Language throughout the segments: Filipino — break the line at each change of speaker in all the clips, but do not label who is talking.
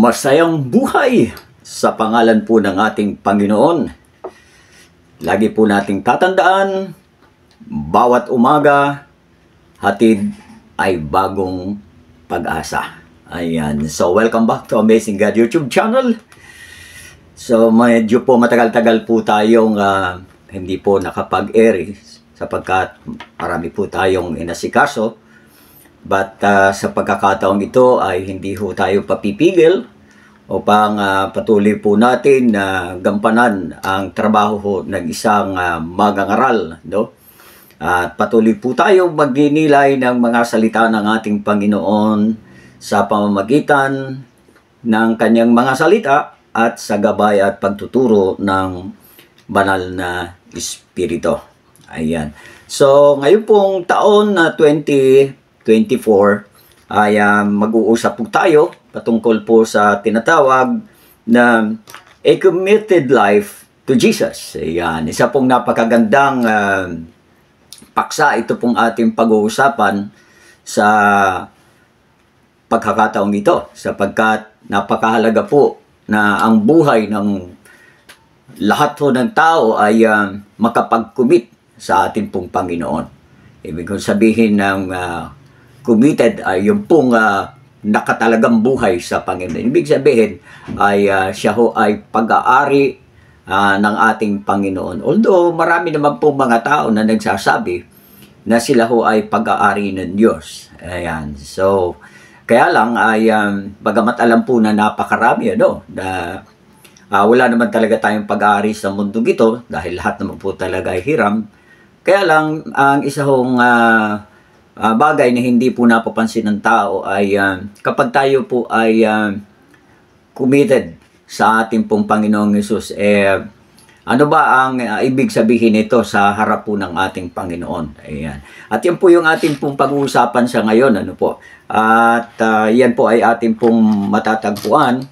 Masayang buhay sa pangalan po ng ating Panginoon. Lagi po nating tatandaan, bawat umaga, hatid ay bagong pag-asa. Ayan. So, welcome back to Amazing God YouTube channel. So, medyo po matagal-tagal po tayong hindi po nakapag-air sapagkat marami po tayong inasikaso. But sa pagkakataong ito ay hindi ho tayo papipigil upang patuloy po natin na gampanan ang trabaho ho ng isang magangaral, no? At patuloy po tayo magninilay ng mga salita ng ating Panginoon sa pamamagitan ng kanyang mga salita at sa gabay at pagtuturo ng banal na Espiritu. Ayan. So, ngayon pong taon na 2024 ay mag-uusap po tayo patungkol po sa tinatawag na a committed life to Jesus. Ayan. Isa pong napakagandang paksa ito pong ating pag-uusapan sa pagkakataong ito sapagkat napakahalaga po na ang buhay ng lahat po ng tao ay makapag-commit sa ating pong Panginoon. Ibig kong sabihin ng committed ay yung pong nakatalagang buhay sa Panginoon. Ibig sabihin ay siya ho ay pag-aari ng ating Panginoon. Although marami naman pong mga tao na nagsasabi na sila ho ay pag-aari ng Diyos. Ayan. So, kaya lang ay bagamat alam po na napakarami na wala naman talaga tayong pag-aari sa mundong ito dahil lahat naman po talaga ay hiram. Kaya lang ang isa hong bagay na hindi po napapansin ng tao ay kapag tayo po ay committed sa ating pong Panginoong Hesus, ano ba ang ibig sabihin nito sa harap po ng ating Panginoon? Ayan. At yan po yung ating pong pag-uusapan sa ngayon. Ano po? At yan po ay ating pong matatagpuan.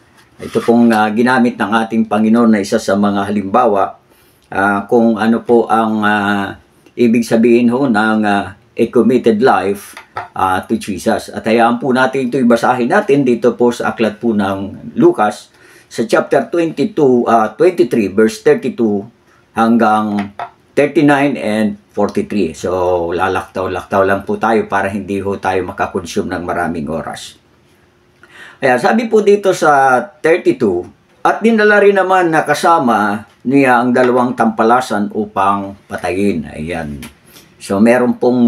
Ito pong ginamit ng ating Panginoon na isa sa mga halimbawa kung ano po ang ibig sabihin ho ng a committed life to Jesus. At hayaan po natin ito ibasahin natin dito po sa aklat po ng Lucas sa chapter 23 verse 32 hanggang 39 and 43. So lalaktaw-laktaw lang po tayo para hindi ho tayo makakonsume ng maraming oras. Ayan, sabi po dito sa 32, at dinala rin naman na kasama niya ang dalawang tampalasan upang patayin. Ayan. So, meron pong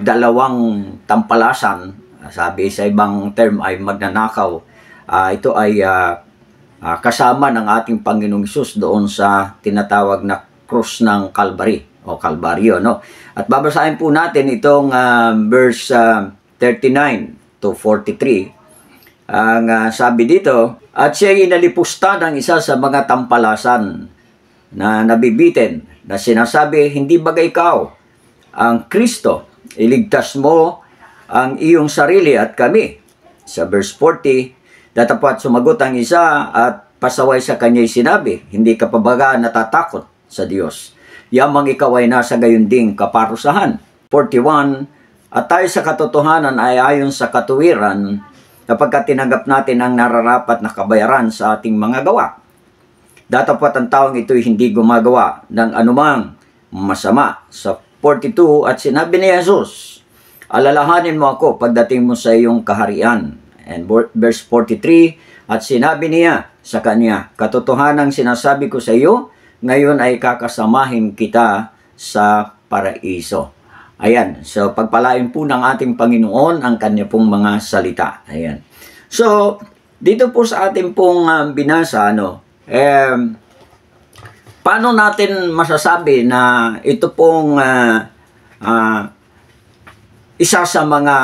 dalawang tampalasan. Sabi sa ibang term ay magnanakaw. Ito ay kasama ng ating Panginoong Hesus doon sa tinatawag na krus ng Calvary o Kalbaryo, no? At babasahin po natin itong verse 39 to 43. Ang sabi dito, at siya inalipusta ng isa sa mga tampalasan na nabibitin na sinasabi, hindi bagay ikaw ang Kristo, iligtas mo ang iyong sarili at kami. Sa verse 40, datapat sumagot ang isa at pasaway sa kanya'y sinabi, hindi ka pa baga natatakot sa Diyos. Yamang ikaw ay nasa gayon ding kaparusahan. 41, at tayo sa katotohanan ay ayon sa katuwiran kapag tinanggap natin ang nararapat na kabayaran sa ating mga gawa. Datapat ang taong ito'y hindi gumagawa ng anumang masama. Sa 42, at sinabi ni Jesus, alalahanin mo ako pagdating mo sa iyong kaharian. And verse 43, at sinabi niya sa kanya, katotohanang sinasabi ko sa iyo, ngayon ay kakasamahin kita sa paraiso. Ayan, so pagpalain po ng ating Panginoon ang kanya pong mga salita. Ayan. So, dito po sa ating pong binasa, paano natin masasabi na ito pong isa sa mga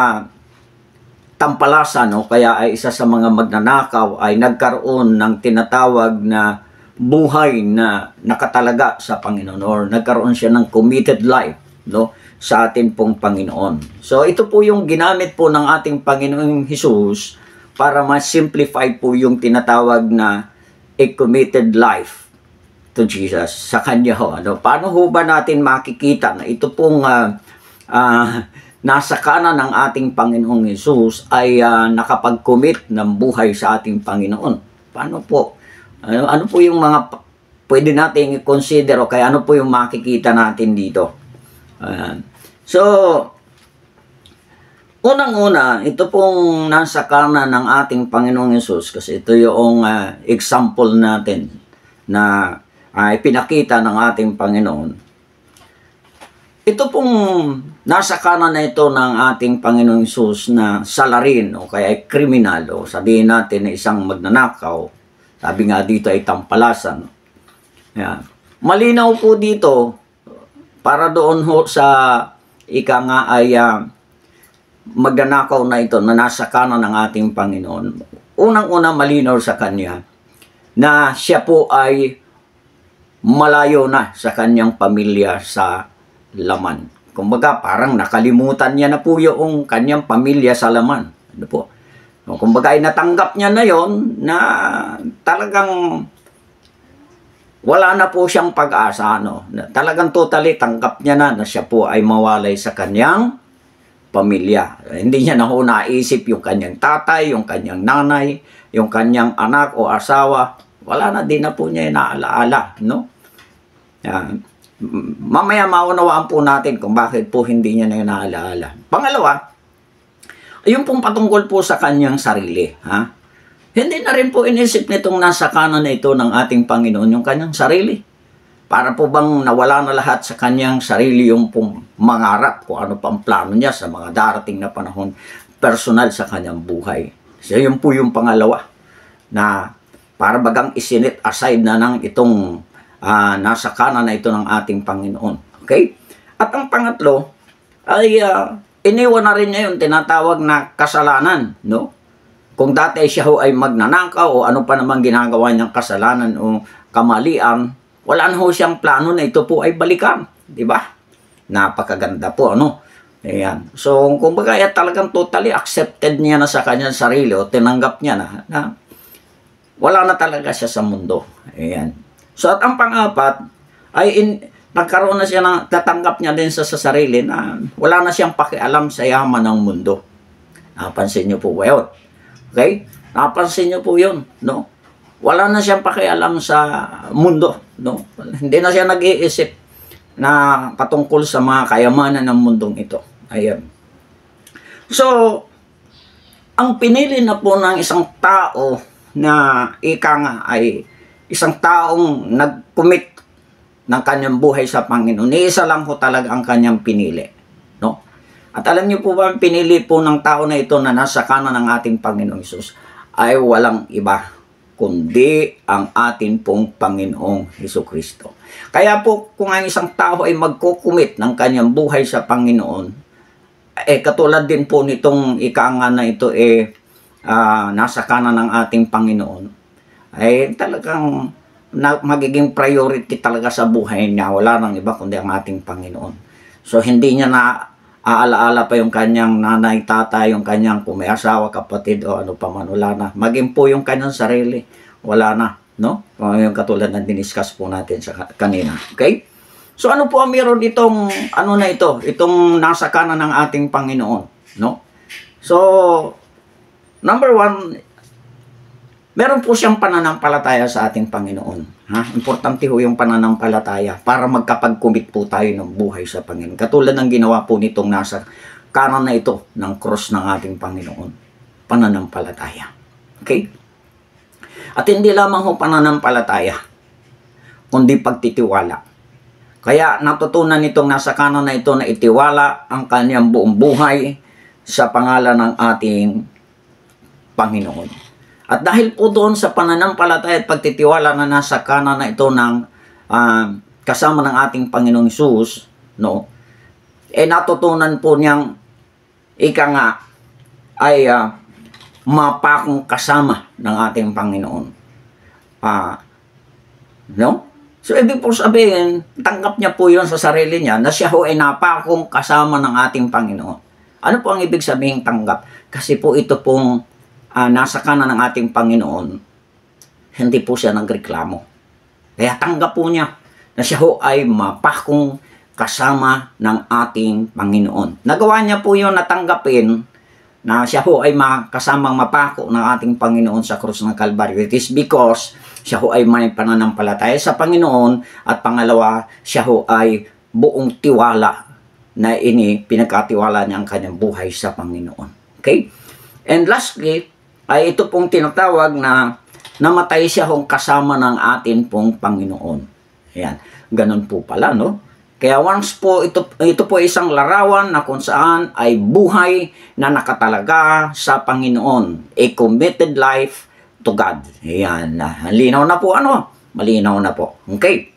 tampalasan o kaya ay isa sa mga magnanakaw ay nagkaroon ng tinatawag na buhay na nakatalaga sa Panginoon or nagkaroon siya ng committed life, no, sa ating pong Panginoon. So ito po yung ginamit po ng ating Panginoong Hesus para ma-simplify po yung tinatawag na a committed life to Jesus sa Kanya ho. Paano ho ba natin makikita na ito pong nasa kanan ng ating Panginoong Hesus ay nakapag-commit ng buhay sa ating Panginoon. Paano po? Ano po yung mga pwede nating i-consider o kaya ano po yung makikita natin dito? So, unang-una, ito pong nasa kanan ng ating Panginoong Hesus kasi ito yung example natin na ipinakita ng ating Panginoon. Ito pong nasa kanan na ito ng ating Panginoong Hesus na salarin o kaya ay kriminal o sabihin natin na isang magnanakaw. Sabi nga dito ay tampalasan. Yan. Malinaw po dito para doon ho sa ika nga ay magnanakaw na ito na nasa kanan ng ating Panginoon. Unang-una malinaw sa kanya na siya po ay malayo na sa kanyang pamilya sa laman. Kumbaga, parang nakalimutan niya na po yung kanyang pamilya sa laman. Ano po? Kumbaga, ay natanggap niya na yon na talagang wala na po siyang pag-asa. No? Talagang totally tanggap niya na siya po ay mawalay sa kanyang pamilya. Hindi niya na ho naisip yung kanyang tatay, yung kanyang nanay, yung kanyang anak o asawa. Wala na din na po niya inaalaala. No? Yan. Mamaya maunawaan po natin kung bakit po hindi niya na naalaala. Pangalawa, yung pong patungkol po sa kanyang sarili. Ha? Hindi na rin po inisip nitong nasa kanan na ito ng ating Panginoon yung kanyang sarili. Para po bang nawala na lahat sa kanyang sarili yung pong mangarap kung ano pang plano niya sa mga darating na panahon personal sa kanyang buhay. So yun po yung pangalawa na para bagang isinit aside na ng itong nasa kanan na ito ng ating Panginoon. Okay? At ang pangatlo ay iniwan na rin niya yung tinatawag na kasalanan. No? Kung dati siya ho ay magnanakaw o ano pa namang ginagawa niyang kasalanan o kamalian, wala na ho siyang plano na ito po ay balikan. Diba? Napakaganda po. Ano? Ayan. So, kumbaga talagang totally accepted niya na sa kanyang sarili o tinanggap niya na wala na talaga siya sa mundo. Ayan. So at ang pang-apat ay nagkaroon na siya ng tatanggap niya din sa sarili na wala na siyang pakialam sa yaman ng mundo. Napansin niyo po ba yun? Okay? Napansin niyo po yun, no? Wala na siyang pakialam sa mundo, no? Hindi na siya nag-iisip na patungkol sa mga kayamanan ng mundong ito. Ayan. So, ang pinili na po ng isang tao na ika nga ay isang taong nag-commit ng kanyang buhay sa Panginoon. Isa lang po talaga ang kanyang pinili. No? At alam niyo po ba, ang pinili po ng tao na ito na nasa kanan ng ating Panginoong Hesus ay walang iba kundi ang atin pong Panginoong Hesukristo. Kaya po kung ang isang tao ay magkukumit ng kanyang buhay sa Panginoon, katulad din po nitong ika-nga na ito nasa kanan ng ating Panginoon, ay talagang magiging priority talaga sa buhay niya. Wala nang iba kundi ang ating Panginoon. So hindi niya na aalaala pa yung kanyang nanay, tatay, yung kanyang kung may asawa, kapatid o ano pa man. Wala na. Maging po yung kanyang sarili. Wala na. No? Yung katulad na diniscuss po natin sa kanina. Okay? So ano po ang meron itong ano na ito? Itong nasa kanan ng ating Panginoon. No? So, number one, meron po siyang pananampalataya sa ating Panginoon. Ha? Importante ho yung pananampalataya para magkapag-commit po tayo ng buhay sa Panginoon. Katulad ng ginawa po nitong nasa kanan na ito ng cross ng ating Panginoon. Pananampalataya. Okay? At hindi lamang ho pananampalataya, kundi pagtitiwala. Kaya natutunan nitong nasa kanan na ito na itiwala ang kanyang buong buhay sa pangalan ng ating Panginoon. At dahil po doon sa pananampalataya at pagtitiwala na nasa kanan na ito ng kasama ng ating Panginoong Hesus, no? Natutunan po niyang ika nga ay mapakong kasama ng ating Panginoon. No? So, ibig po sabihin, tanggap niya po yun sa sarili niya na siya ho ay napakong kasama ng ating Panginoon. Ano po ang ibig sabihin tanggap? Kasi po ito pong nasa kanan ng ating Panginoon, hindi po siya nagreklamo. Kaya tanggap po niya na siya ho ay mapakong kasama ng ating Panginoon. Nagawa niya po yun na tanggapin na siya ho ay kasamang mapako ng ating Panginoon sa krus ng Kalbaryo. It is because siya ho ay may pananampalataya sa Panginoon, at pangalawa, siya ho ay buong tiwala na pinagkatiwala niya ang kanyang buhay sa Panginoon. Okay? And lastly, ay ito pong tinatawag na namatay siya hong kasama ng atin pong Panginoon. Ayan. Ganun po pala, no? Kaya once po, ito po isang larawan na kung saan ay buhay na nakatalaga sa Panginoon. A committed life to God. Ayan. Malinaw na po, ano? Malinaw na po. Okay.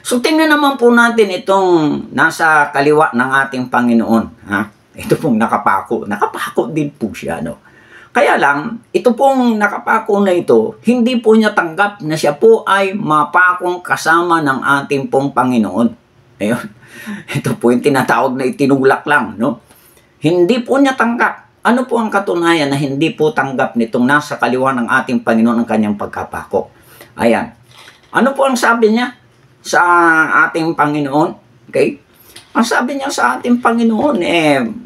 So, tingnan naman po natin itong nasa kaliwa ng ating Panginoon. Ha? Ito pong nakapako. Nakapako din po siya, no? Kaya lang, ito pong nakapako na ito, hindi po niya tanggap na siya po ay mapakong kasama ng ating pong Panginoon. Ayun. Ito po yung tinatawag na itinulak lang, no? Hindi po niya tanggap. Ano po ang katunayan na hindi po tanggap nitong nasa kaliwa ng ating Panginoon ang kanyang pagkapako? Ayan. Ano po ang sabi niya sa ating Panginoon? Okay? Ang sabi niya sa ating Panginoon,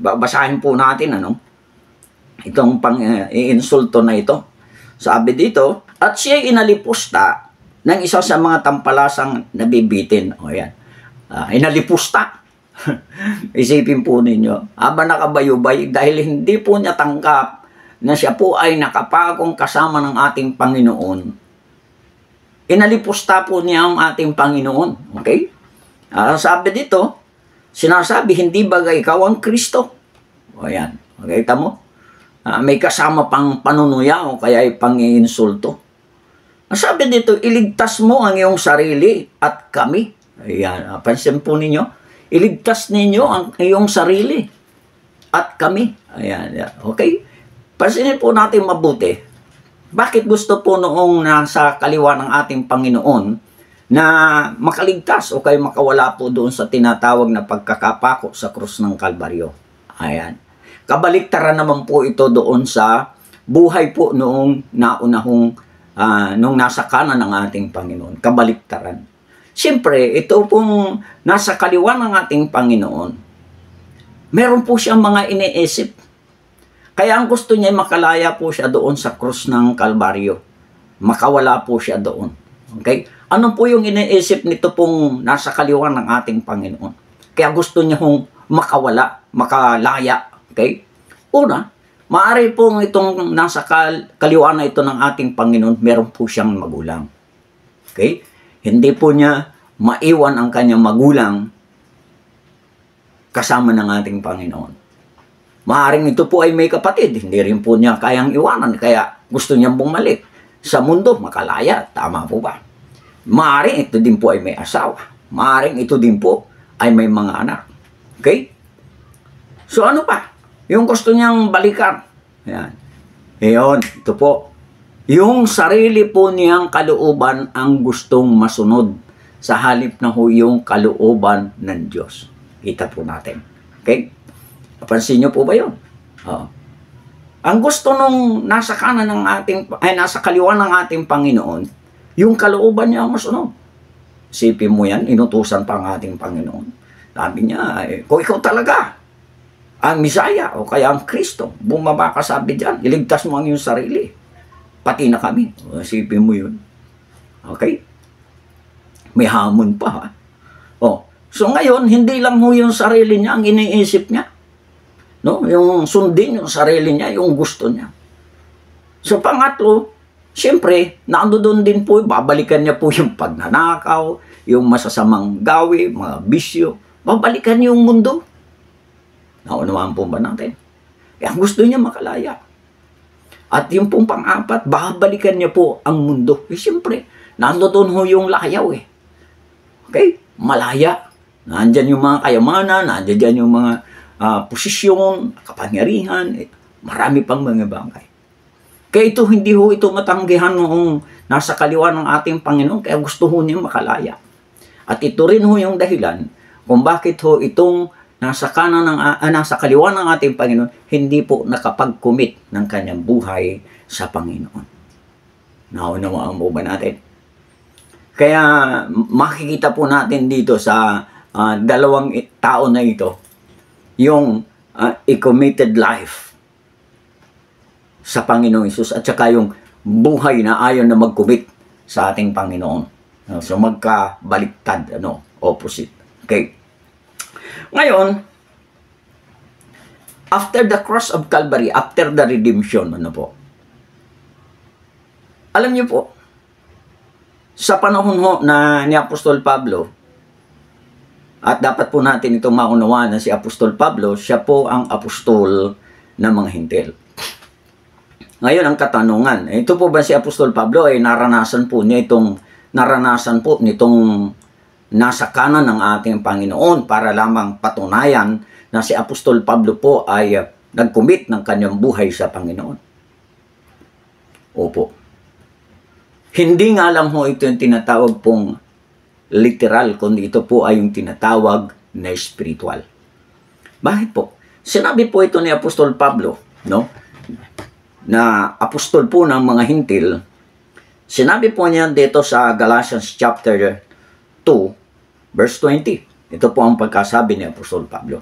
babasahin po natin, ano? Itong insulto na ito. Sabi dito, at siya'y inalipusta ng isa sa mga tampalasang nabibitin. O yan. Inalipusta. Isipin po ninyo, habang nakabayubay, dahil hindi po niya tanggap na siya po ay nakapakong kasama ng ating Panginoon, inalipusta po niya ang ating Panginoon. Okay? Sabi dito, sinasabi, hindi bagay ikaw ang Kristo? O yan. Okay, tamo? May kasama pang panunuya o kaya ay pang-iinsulto. Sabi dito, iligtas mo ang iyong sarili at kami. Ayan, pansin po ninyo, iligtas ninyo ang iyong sarili at kami. Ayan, okay? Pansinin po natin mabuti. Bakit gusto po noong nasa kaliwa ng ating Panginoon na makaligtas o kaya makawala po doon sa tinatawag na pagkakapako sa krus ng Kalbaryo? Ayan. Kabaliktaran naman po ito doon sa buhay po noong naunahong nung nasa kanan ng ating Panginoon. Kabaliktaran. Siyempre, ito pong nasa kaliwa ng ating Panginoon, meron po siyang mga iniisip. Kaya ang gusto niya, makalaya po siya doon sa krus ng Kalbaryo. Makawala po siya doon. Okay? Ano po yung iniisip nito pong nasa kaliwa ng ating Panginoon? Kaya gusto niya hong makawala, makalaya. Okay? Una, maaari pong itong nasa kaliwa na ito ng ating Panginoon, meron po siyang magulang. Okay? Hindi po niya maiwan ang kanyang magulang kasama ng ating Panginoon. Maaring ito po ay may kapatid, hindi rin po niya kayang iwanan, kaya gusto niyang bumalik sa mundo, makalaya. Tama po ba? Maaring ito din po ay may asawa. Maaring ito din po ay may mga anak. Okay? So ano pa? Yung gusto niyang balikan. Ayan. Ayan, ito po. Yung sarili po niyang kalooban ang gustong masunod sa halip na ho yung kalooban ng Diyos. Kita po natin. Okay? Napansin niyo po ba yun? Ang gusto nung nasa kanan ng nasa kaliwa ng ating Panginoon, yung kalooban niya ang masunod. Isipin mo yan, inutusan pa ang ating Panginoon. Sabi niya, kung ikaw talaga ang Misaya o kaya ang Kristo, bumaba ka, sabi diyan, iligtas mo ang iyong sarili. Pati na kami. Isipin mo yun. Okay? May hamon pa, ha? So ngayon, hindi lang ho yung sarili niya ang iniisip niya. No? Yung sundin yung sarili niya, yung gusto niya. So pangatlo, siyempre, nandoon din po, babalikan niya po yung pagnanakaw, yung masasamang gawi, mga bisyo. Babalikan yung mundo. Naunawaan po ba natin? Kaya gusto niya makalaya. At yung pong pang-apat, babalikan niya po ang mundo. Siyempre, nandoon ho yung layaw eh. Okay? Malaya. Nandyan yung mga kayamanan, nandyan yung mga posisyon, kapangyarihan, marami pang mga bagay. Kaya ito, hindi ho ito matanggihan noong nasa kaliwa ng ating Panginoon, kaya gusto ho niya makalaya. At ito rin ho yung dahilan kung bakit ho itong nasa kaliwa ng ating Panginoon, hindi po nakapag-commit ng kanyang buhay sa Panginoon. Naunawaan mo ba natin? Kaya makikita po natin dito sa dalawang tao na ito, yung a committed life. sa Panginoong Hesus at saka yung buhay na ayaw na mag-commit sa ating Panginoon. So magkabaliktad, opposite. Okay. Ngayon, after the cross of Calvary, after the redemption, alam niyo po, sa panahon na ni Apostol Pablo, at dapat po natin itong maunawaan na si Apostol Pablo, siya po ang apostol ng mga Hintil. Ngayon, ang katanungan, ito po ba si Apostol Pablo ay naranasan po nitong nasa kanan ng ating Panginoon para lamang patunayan na si Apostol Pablo po ay nag-commit ng kanyang buhay sa Panginoon? Opo. Hindi nga lang ho ito yung tinatawag pong literal, kundi ito po ay yung tinatawag na spiritual. Bakit po? Sinabi po ito ni Apostol Pablo, na apostol po ng mga Hintil. Sinabi po niya dito sa Galatians chapter 2, verse 20. Ito po ang pagkasabi ni Apostol Pablo.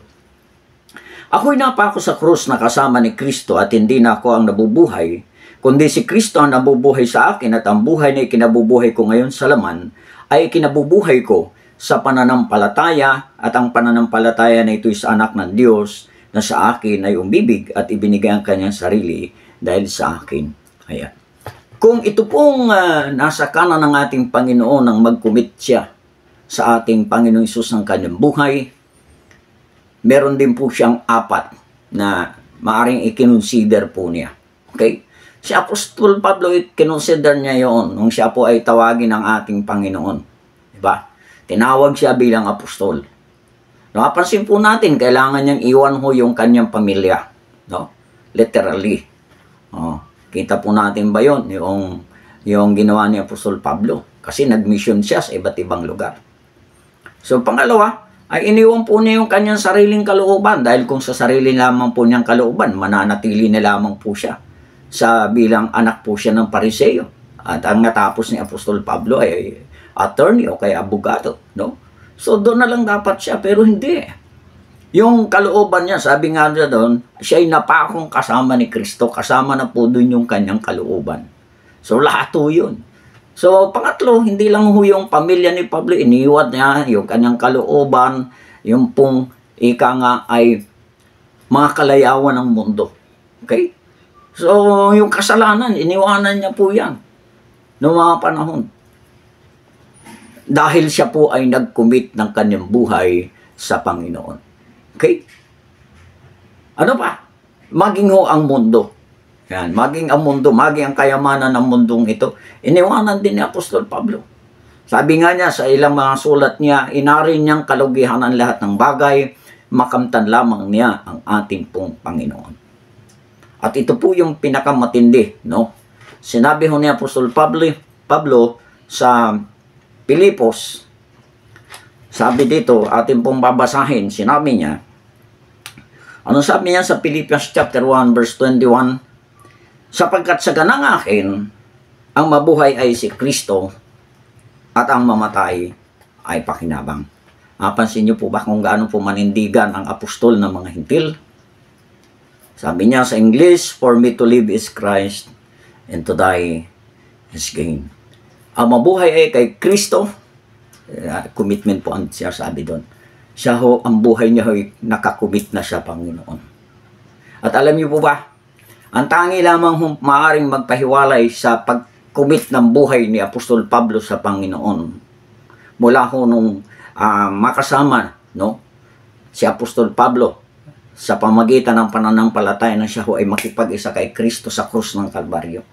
Ako'y napako sa krus na kasama ni Kristo at hindi na ako ang nabubuhay, kundi si Kristo ang nabubuhay sa akin at ang buhay na ikinabubuhay ko ngayon sa laman ay ikinabubuhay ko sa pananampalataya at ang pananampalataya na ito is anak ng Diyos na sa akin ay umibig at ibinigay ang kanyang sarili dahil sa akin. Ayan. Kung ito pong nasa kanan ng ating Panginoon ang mag-commit siya sa ating Panginoong Hesus ng kanyang buhay, meron din po siyang apat na maaring i-consider po niya. Okay? Si Apostol Pablo, kinonsider niya yon nung siya po ay tawagin ng ating Panginoon. Diba? Tinawag siya bilang apostol. Napapansin po natin, kailangan niyang iwan ho yung kanyang pamilya. Literally. Kita po natin ba yun? Yung ginawa ni Apostol Pablo. Kasi nag-mission siya sa iba't ibang lugar. So, pangalawa, ay iniwan po niya yung kanyang sariling kalooban. Dahil kung sa sarili lamang po niyang kalooban, mananatili na lamang po siya sa bilang anak po siya ng Pariseo. At ang natapos ni Apostol Pablo ay attorney o kaya abogado. So doon na lang dapat siya, pero hindi. Yung kalooban niya, sabi nga niya doon, siya ay napakong kasama ni Kristo, kasama na po doon yung kanyang kalooban. So lahat po yun. So pangatlo, hindi lang ho yung pamilya ni Pablo, iniwan niya yung kanyang kalooban, yung pong ika nga ay mga kalayawan ng mundo. Okay? So, yung kasalanan, iniwanan niya po yan noong mga panahon. Dahil siya po ay nag-commit ng kanyang buhay sa Panginoon. Okay? Ano pa? Maging ho ang mundo. Yan, maging ang mundo, maging ang kayamanan ng mundong ito. Iniwanan din ni Apostol Pablo. Sabi nga niya sa ilang mga sulat niya, inarin niyang kalugihan ang lahat ng bagay, makamtan lamang niya ang ating pong Panginoon. At ito po yung pinakamatindi, Sinabi ho ni Apostol Pablo sa Pilipos, sabi dito, atin pong babasahin, sinabi niya, ano sabi niya sa Philippians chapter 1, verse 21? Sapagkat sa ganang akin, ang mabuhay ay si Kristo at ang mamatay ay pakinabang. Napansin niyo po ba kung gaano po manindigan ang apostol ng mga Hintil? Sabi niya sa English, for me to live is Christ, and to die is gain. Ang mabuhay ay kay Kristo. Commitment po ang siya sabi doon. Siya ho, ang buhay niya ay nakakommit na siya, Panginoon. At alam niyo po ba, ang tangi lamang maaaring magpahiwalay sa pag-commit ng buhay ni Apostol Pablo sa Panginoon. Mula ho nung makasama, si Apostol Pablo, sa pamagitan ng pananampalataya na siya ho ay makipag-isa kay Kristo sa krus ng Kalbaryo.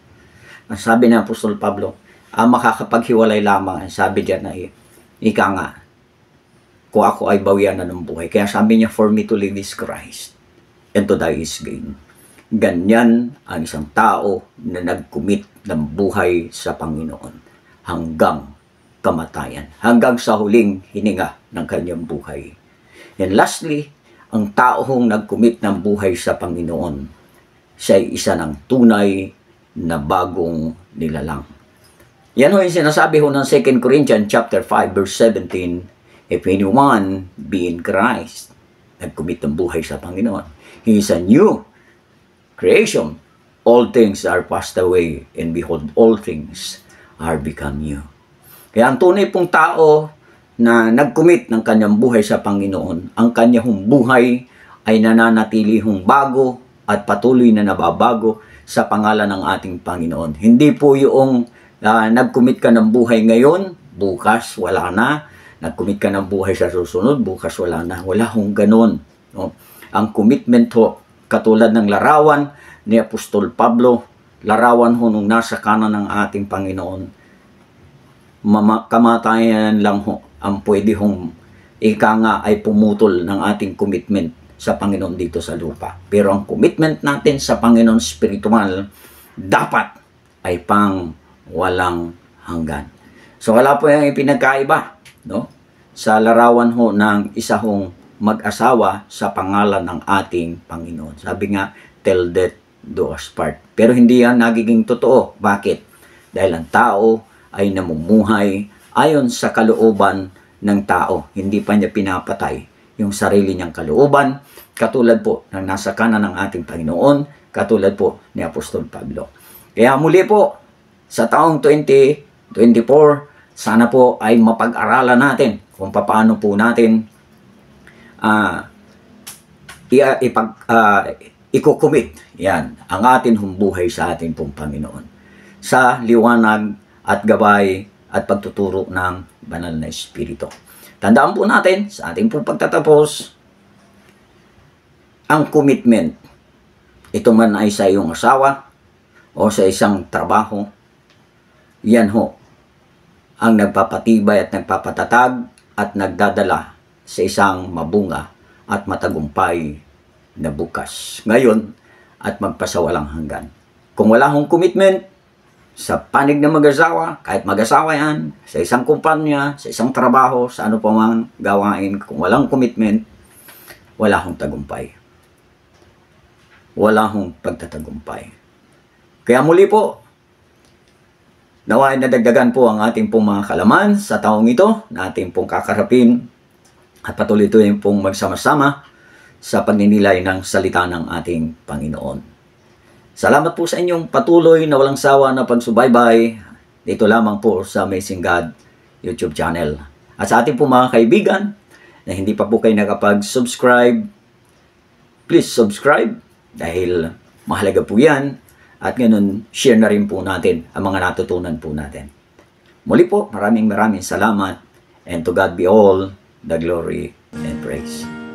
Ang sabi ng Apostol Pablo, makakapaghiwalay lamang, sabi diyan na ika nga, kung ako ay bawian na ng buhay. Kaya sabi niya, for me to live is Christ, and to die is gain. Ganyan ang isang tao na nag-commit ng buhay sa Panginoon hanggang kamatayan, hanggang sa huling hininga ng kanyang buhay. And lastly, ang taong nag-commit ng buhay sa Panginoon, siya ay isa ng tunay na bagong nilalang. Yan ho yung sinasabi ho ng 2 Corinthians chapter 5 verse 17, if anyone be in Christ, nag-commit ng buhay sa Panginoon, he is a new creation. all things are passed away, and behold, all things are become new. Kaya ang tunay pong tao na nag-commit ng kanyang buhay sa Panginoon, ang kanyang buhay ay nananatili bago at patuloy na nababago sa pangalan ng ating Panginoon. Hindi po yung nag-commit ka ng buhay ngayon, bukas wala na. Nag-commit ka ng buhay sa susunod, bukas wala na. Wala ganun. No? Ang commitment ho, katulad ng larawan ni Apostol Pablo, larawan ho nung nasa kanan ng ating Panginoon, kamatayan lang ho ang pwede ika nga ay pumutol ng ating commitment sa Panginoon dito sa lupa. Pero ang commitment natin sa Panginoon spiritual dapat ay pang walang hanggan. So wala po yung ipinagkaiba, no? Sa larawan ho ng isa mag-asawa sa pangalan ng ating Panginoon. Sabi nga, till death do us part. Pero hindi yan nagiging totoo. Bakit? Dahil ang tao ay namumuhay ayon sa kalooban ng tao. Hindi pa niya pinapatay yung sarili niyang kalooban, katulad po ng nasa kanan ng ating Panginoon, katulad po ni Apostol Pablo. Kaya muli po, sa taong 2024, sana po ay mapag-aralan natin kung paano po natin iko-commit yan ang ating buhay sa ating pong Panginoon sa liwanag at gabay at pagtuturo ng banal na Espiritu. Tandaan po natin sa ating pong pagtatapos, ang commitment, ito man ay sa iyong asawa o sa isang trabaho, yan ho ang nagpapatibay at nagpapatatag at nagdadala sa isang mabunga at matagumpay na bukas ngayon at magpasawalang hanggan. Kung wala hong commitment sa panig ng mag-asawa, kahit mag-asawa yan, sa isang kumpanya, sa isang trabaho, sa ano pa mang gawain, kung walang commitment, wala hong tagumpay. Wala hong pagtatagumpay. Kaya muli po, nawain na dagdagan po ang ating pong mga kalaman sa taong ito na ating pong kakarapin at patuloy pong magsama-sama sa pagninilay ng salita ng ating Panginoon. Salamat po sa inyong patuloy na walang sawa na pagsubaybay dito lamang po sa Amazing God YouTube channel. At sa ating po mga kaibigan na hindi pa po kayo nakapag-subscribe, please subscribe dahil mahalaga po yan. At ganun, share na rin po natin ang mga natutunan po natin. Muli po, maraming salamat, and to God be all the glory and praise.